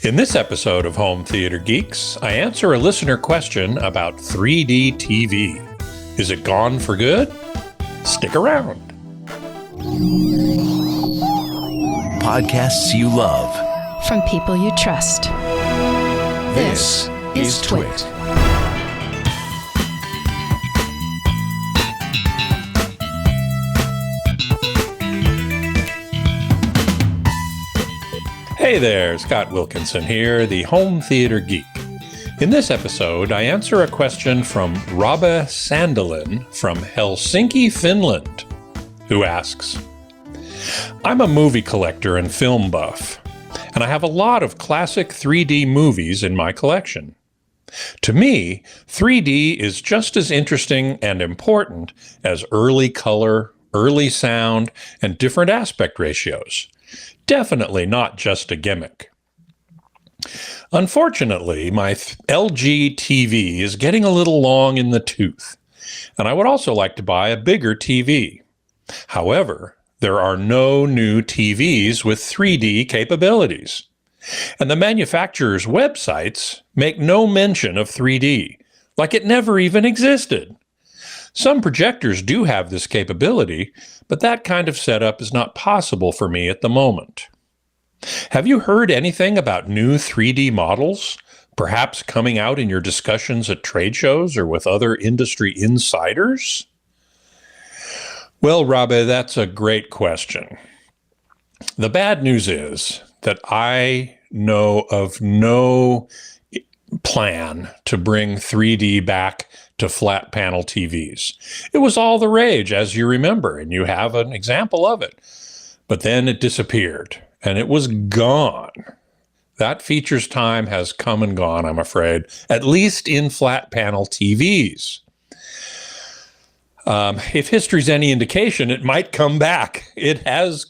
In this episode of Home Theater Geeks, I answer a listener question about 3D TV. Is it gone for good? Stick around. Podcasts you love. From people you trust. This is TWiT. Hey there, Scott Wilkinson here, the Home Theater Geek. In this episode, I answer a question from Rabbe Sandelin from Helsinki, Finland, who asks, I'm a movie collector and film buff, and I have a lot of classic 3D movies in my collection. To me, 3D is just as interesting and important as early color, early sound, and different aspect ratios. Definitely not just a gimmick. Unfortunately, my LG TV is getting a little long in the tooth, and I would also like to buy a bigger TV. However, there are no new TVs with 3D capabilities, and the manufacturers' websites make no mention of 3D, like it never even existed. Some projectors do have this capability, but that kind of setup is not possible for me at the moment. Have you heard anything about new 3D models, perhaps coming out in your discussions at trade shows or with other industry insiders? Well, Rabbe, that's a great question. The bad news is that I know of no plan to bring 3D back to flat panel TVs. It was all the rage, as you remember, and you have an example of it. But then it disappeared, and it was gone. That feature's time has come and gone, I'm afraid, at least in flat panel TVs. If history's any indication, it might come back. It has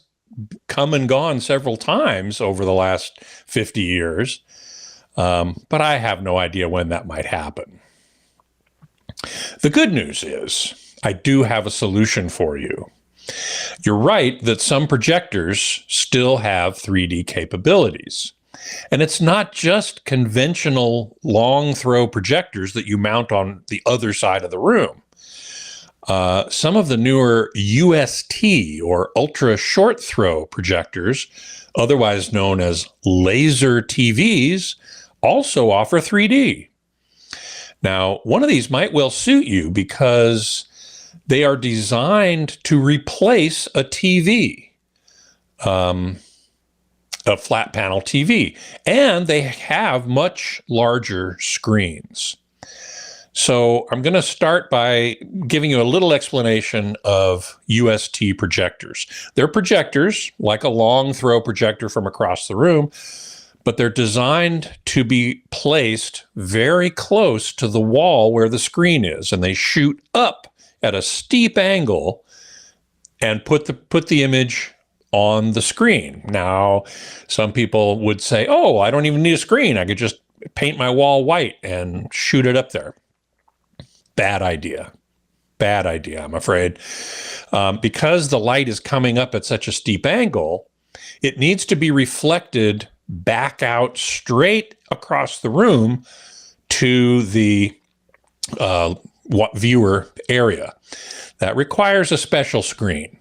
come and gone several times over the last 50 years, but I have no idea when that might happen. The good news is I do have a solution for you. You're right that some projectors still have 3D capabilities. And it's not just conventional long throw projectors that you mount on the other side of the room. Some of the newer UST or ultra short throw projectors, otherwise known as laser TVs, also offer 3D. Now, one of these might well suit you because they are designed to replace a TV, a flat panel TV, and they have much larger screens. So I'm going to start by giving you a little explanation of UST projectors. They're projectors, like a long throw projector from across the room, but they're designed to be placed very close to the wall where the screen is, and they shoot up at a steep angle and put the image on the screen. Now, some people would say, oh, I don't even need a screen. I could just paint my wall white and shoot it up there. Bad idea. Bad idea, I'm afraid. Because the light is coming up at such a steep angle, it needs to be reflected back out straight across the room to the viewer area. That requires a special screen.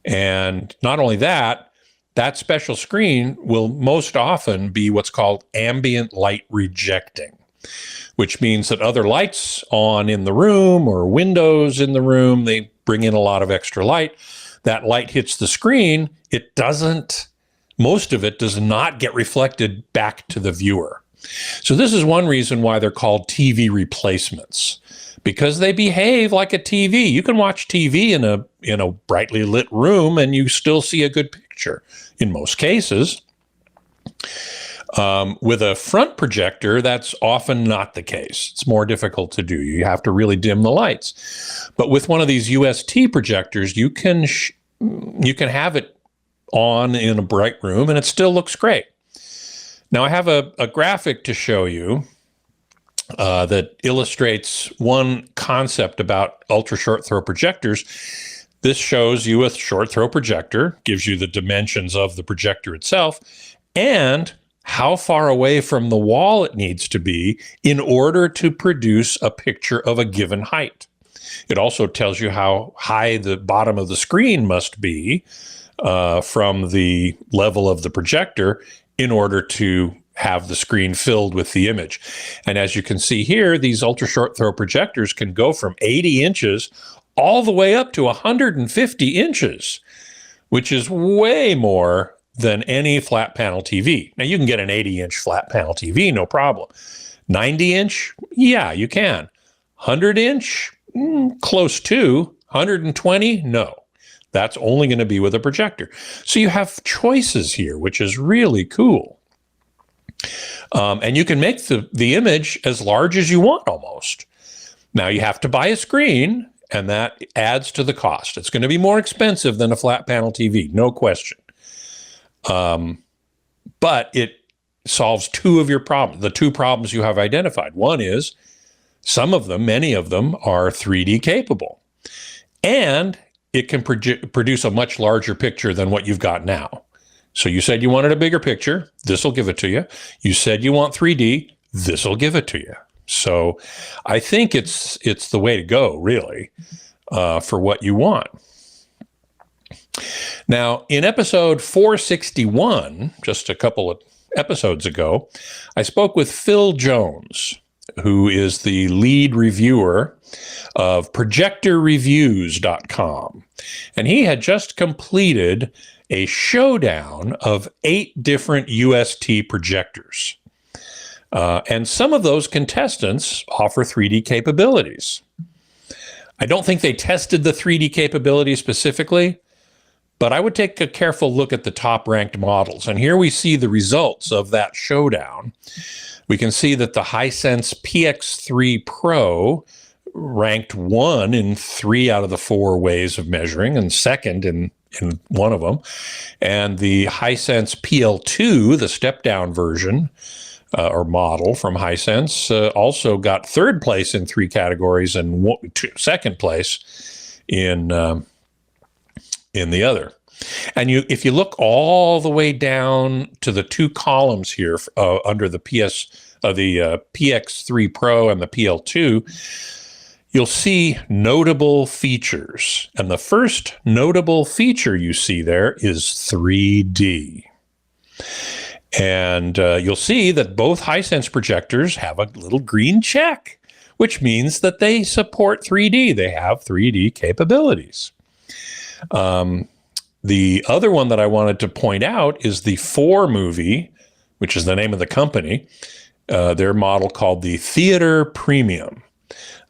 And not only that, that special screen will most often be what's called ambient light rejecting, which means that other lights on in the room or windows in the room, they bring in a lot of extra light. That light hits the screen, most of it does not get reflected back to the viewer. So this is one reason why they're called TV replacements, because they behave like a TV. You can watch TV in a brightly lit room and you still see a good picture in most cases. With a front projector, that's often not the case. It's more difficult to do. You have to really dim the lights. But with one of these UST projectors, you can have it on in a bright room and it still looks great. Now I have a graphic to show you that illustrates one concept about ultra short throw projectors. This shows you a short throw projector, gives you the dimensions of the projector itself, and how far away from the wall it needs to be in order to produce a picture of a given height. It also tells you how high the bottom of the screen must be from the level of the projector in order to have the screen filled with the image. And as you can see here, these ultra short throw projectors can go from 80 inches all the way up to 150 inches, which is way more than any flat panel TV. Now you can get an 80-inch flat panel TV, no problem. 90-inch, yeah, you can. 100-inch, close to. 120, no. That's only going to be with a projector. So you have choices here, which is really cool. And you can make the image as large as you want almost. Now you have to buy a screen, and that adds to the cost. It's going to be more expensive than a flat panel TV, no question. But it solves two of your problems, the two problems you have identified. One is some of them, many of them, are 3D capable. And it can produce a much larger picture than what you've got now. So you said you wanted a bigger picture. This will give it to you. You said you want 3D. This will give it to you. So I think it's the way to go, really, for what you want. Now, in episode 461, just a couple of episodes ago, I spoke with Phil Jones, who is the lead reviewer of ProjectorReviews.com. And he had just completed a showdown of 8 different UST projectors. And some of those contestants offer 3D capabilities. I don't think they tested the 3D capabilities specifically, but I would take a careful look at the top ranked models. And here we see the results of that showdown. We can see that the Hisense PX3 Pro ranked 1 in 3 out of the 4 ways of measuring, and second in one of them. And the Hisense PL2, the step-down version or model from Hisense, also got 3rd place in 3 categories and 2nd place in the other. And if you look all the way down to the 2 columns here under the PX3 Pro and the PL2, you'll see notable features. And the first notable feature you see there is 3D. And you'll see that both Hisense projectors have a little green check, which means that they support 3D. They have 3D capabilities. The other one that I wanted to point out is the 4Movie, which is the name of the company, their model called the Theater Premium.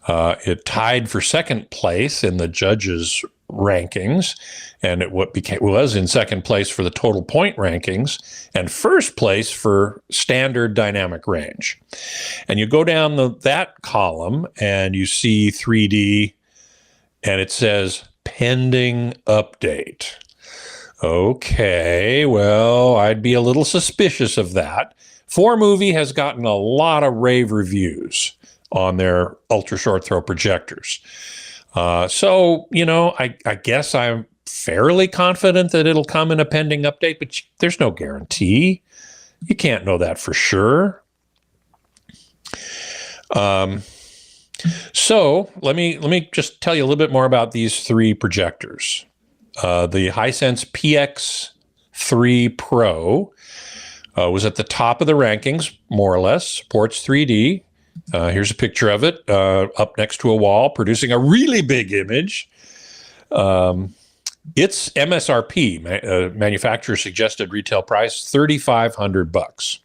It tied for 2nd place in the judges' rankings, and it was in 2nd place for the total point rankings, and 1st place for standard dynamic range. And you go down that column, and you see 3D, and it says pending update. Okay, well, I'd be a little suspicious of that. 4Movie has gotten a lot of rave reviews on their ultra short throw projectors. So, I guess I'm fairly confident that it'll come in a pending update, but there's no guarantee. You can't know that for sure. So let me just tell you a little bit more about these 3 projectors. The Hisense PX3 Pro was at the top of the rankings, more or less, supports 3D. Here's a picture of it up next to a wall, producing a really big image. Its MSRP, manufacturer suggested retail price, $3,500.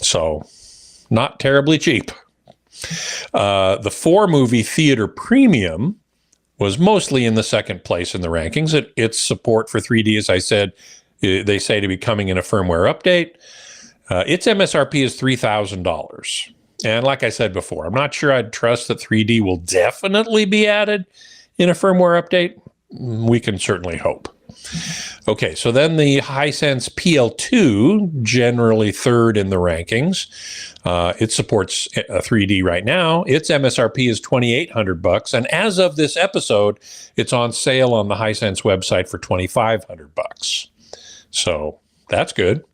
So not terribly cheap. The 4Movie Theater Premium was mostly in the 2nd place in the rankings. Its support for 3D, as I said, they say to be coming in a firmware update. Its MSRP is $3,000. And like I said before, I'm not sure I'd trust that 3D will definitely be added in a firmware update. We can certainly hope. Okay, so then the Hisense PL2, generally 3rd in the rankings. It supports 3D right now. Its MSRP is $2,800, and as of this episode, it's on sale on the Hisense website for $2,500. So that's good.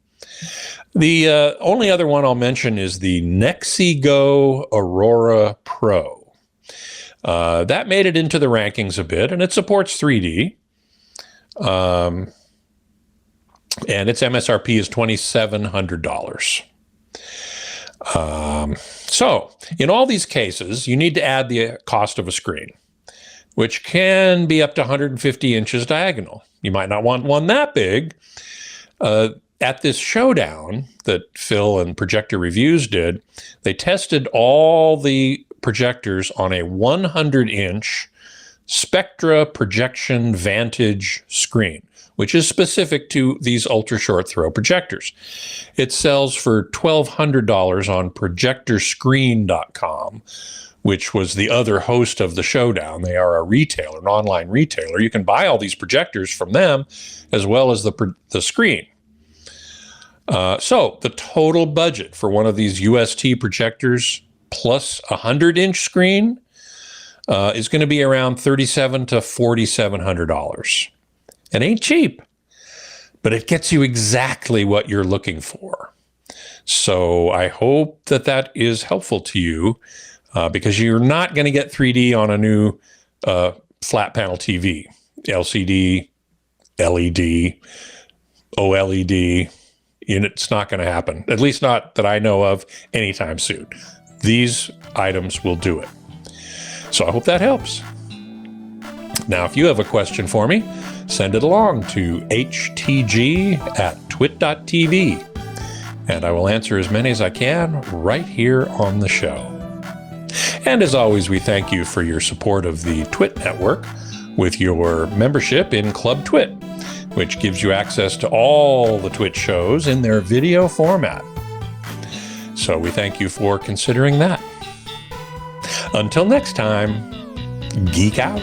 The only other one I'll mention is the Nexigo Aurora Pro. That made it into the rankings a bit, and it supports 3D. And its MSRP is $2,700. So in all these cases, you need to add the cost of a screen, which can be up to 150 inches diagonal. You might not want one that big. At this showdown that Phil and Projector Reviews did, they tested all the projectors on a 100-inch Spectra Projection Vantage screen, which is specific to these ultra-short throw projectors. It sells for $1,200 on projectorscreen.com, which was the other host of the showdown. They are a retailer, an online retailer. You can buy all these projectors from them as well as the screen. So the total budget for one of these UST projectors plus a 100-inch screen is going to be around $3,700 to $4,700. It ain't cheap, but it gets you exactly what you're looking for. So I hope that that is helpful to you because you're not going to get 3D on a new flat panel TV, LCD, LED, OLED. It's not going to happen, at least not that I know of anytime soon. These items will do it. So I hope that helps. Now, if you have a question for me, send it along to htg@twit.tv, and I will answer as many as I can right here on the show. And as always, we thank you for your support of the TWiT network with your membership in Club TWiT, which gives you access to all the TWiT shows in their video format. So we thank you for considering that. Until next time, geek out.